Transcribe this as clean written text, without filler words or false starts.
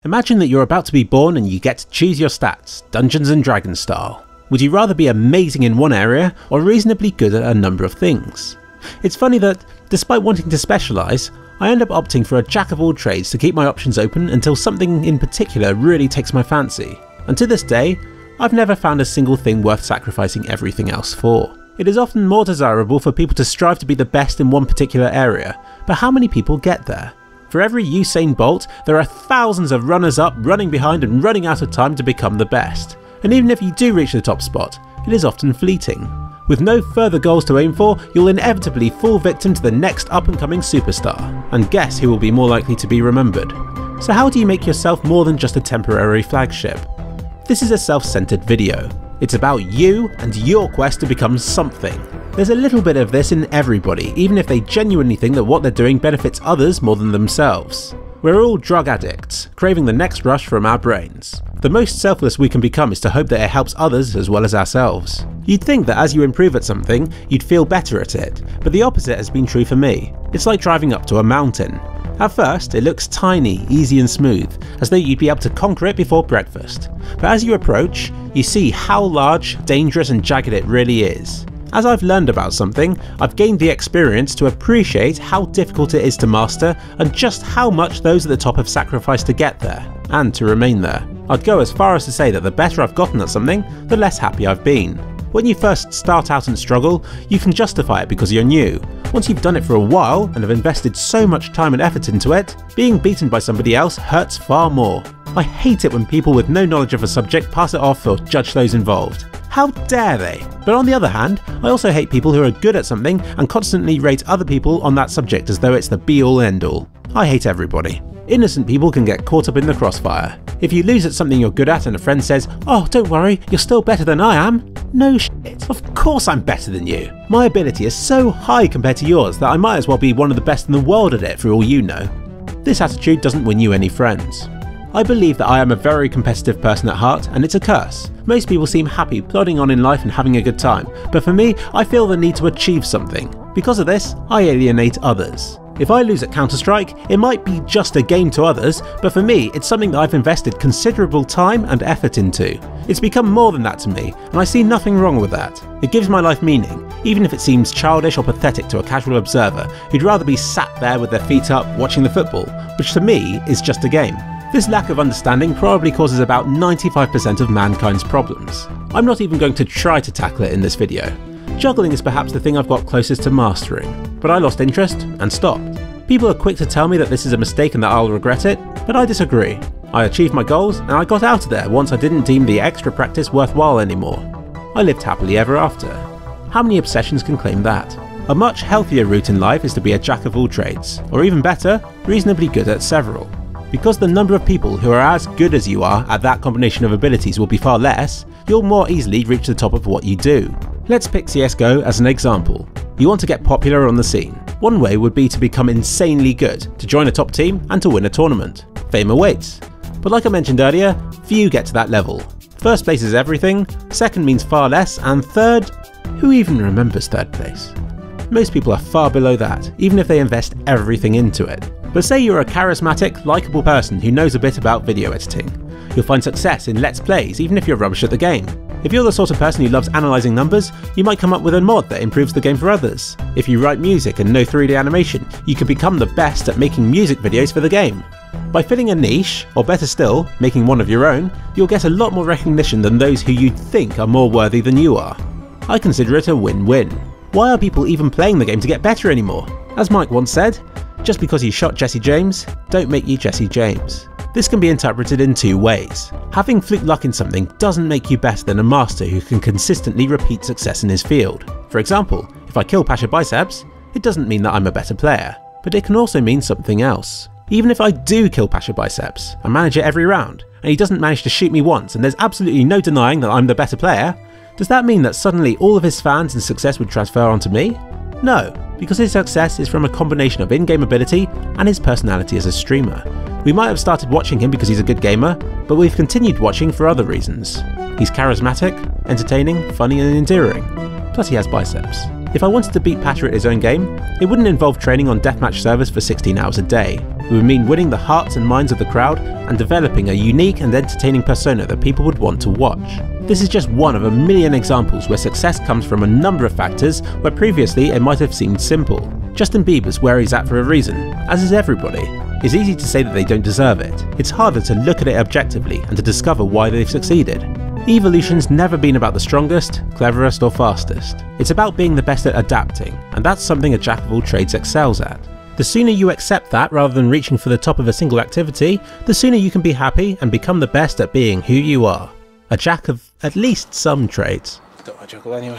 Imagine that you're about to be born and you get to choose your stats, Dungeons and Dragons style. Would you rather be amazing in one area or reasonably good at a number of things? It's funny that, despite wanting to specialise, I end up opting for a jack of all trades to keep my options open until something in particular really takes my fancy. And to this day, I've never found a single thing worth sacrificing everything else for. It is often more desirable for people to strive to be the best in one particular area, but how many people get there? For every Usain Bolt, there are thousands of runners-up running behind and running out of time to become the best. And even if you do reach the top spot, it is often fleeting. With no further goals to aim for, you'll inevitably fall victim to the next up-and-coming superstar. And guess who will be more likely to be remembered? So how do you make yourself more than just a temporary flagship? This is a self-centered video. It's about you and your quest to become something. There's a little bit of this in everybody, even if they genuinely think that what they're doing benefits others more than themselves. We're all drug addicts, craving the next rush from our brains. The most selfless we can become is to hope that it helps others as well as ourselves. You'd think that as you improve at something, you'd feel better at it, but the opposite has been true for me. It's like driving up to a mountain. At first, it looks tiny, easy and smooth, as though you'd be able to conquer it before breakfast. But as you approach, you see how large, dangerous and jagged it really is. As I've learned about something, I've gained the experience to appreciate how difficult it is to master and just how much those at the top have sacrificed to get there, and to remain there. I'd go as far as to say that the better I've gotten at something, the less happy I've been. When you first start out and struggle, you can justify it because you're new. Once you've done it for a while and have invested so much time and effort into it, being beaten by somebody else hurts far more. I hate it when people with no knowledge of a subject pass it off or judge those involved. How dare they? But on the other hand, I also hate people who are good at something and constantly rate other people on that subject as though it's the be-all end-all. I hate everybody. Innocent people can get caught up in the crossfire. If you lose at something you're good at and a friend says, "Oh, don't worry, you're still better than I am." No shit, of course I'm better than you. My ability is so high compared to yours that I might as well be one of the best in the world at it for all you know. This attitude doesn't win you any friends. I believe that I am a very competitive person at heart, and it's a curse. Most people seem happy plodding on in life and having a good time, but for me, I feel the need to achieve something. Because of this, I alienate others. If I lose at Counter-Strike, it might be just a game to others, but for me, it's something that I've invested considerable time and effort into. It's become more than that to me, and I see nothing wrong with that. It gives my life meaning, even if it seems childish or pathetic to a casual observer who'd rather be sat there with their feet up watching the football, which to me is just a game. This lack of understanding probably causes about 95% of mankind's problems. I'm not even going to try to tackle it in this video. Juggling is perhaps the thing I've got closest to mastering, but I lost interest and stopped. People are quick to tell me that this is a mistake and that I'll regret it, but I disagree. I achieved my goals and I got out of there once I didn't deem the extra practice worthwhile anymore. I lived happily ever after. How many obsessions can claim that? A much healthier route in life is to be a jack of all trades, or even better, reasonably good at several. Because the number of people who are as good as you are at that combination of abilities will be far less, you'll more easily reach the top of what you do. Let's pick CSGO as an example. You want to get popular on the scene. One way would be to become insanely good, to join a top team and to win a tournament. Fame awaits. But like I mentioned earlier, few get to that level. First place is everything, second means far less, and third, who even remembers third place? Most people are far below that, even if they invest everything into it. But say you're a charismatic, likeable person who knows a bit about video editing. You'll find success in Let's Plays even if you're rubbish at the game. If you're the sort of person who loves analysing numbers, you might come up with a mod that improves the game for others. If you write music and know 3D animation, you can become the best at making music videos for the game. By filling a niche, or better still, making one of your own, you'll get a lot more recognition than those who you'd think are more worthy than you are. I consider it a win-win. Why are people even playing the game to get better anymore? As Mike once said, just because you shot Jesse James, don't make you Jesse James. This can be interpreted in two ways. Having fluke luck in something doesn't make you better than a master who can consistently repeat success in his field. For example, if I kill Pasha Biceps, it doesn't mean that I'm a better player, but it can also mean something else. Even if I do kill Pasha Biceps, I manage it every round, and he doesn't manage to shoot me once and there's absolutely no denying that I'm the better player, does that mean that suddenly all of his fans and success would transfer onto me? No, because his success is from a combination of in-game ability and his personality as a streamer. We might have started watching him because he's a good gamer, but we've continued watching for other reasons. He's charismatic, entertaining, funny and endearing. Plus he has biceps. If I wanted to beat Pasha at his own game, it wouldn't involve training on deathmatch servers for 16 hours a day. It would mean winning the hearts and minds of the crowd and developing a unique and entertaining persona that people would want to watch. This is just one of a million examples where success comes from a number of factors where previously it might have seemed simple. Justin Bieber's where he's at for a reason, as is everybody. It's easy to say that they don't deserve it. It's harder to look at it objectively and to discover why they've succeeded. Evolution's never been about the strongest, cleverest or fastest. It's about being the best at adapting, and that's something a jack of all trades excels at. The sooner you accept that rather than reaching for the top of a single activity, the sooner you can be happy and become the best at being who you are. A jack of at least some trades. Don't I juggle anyway?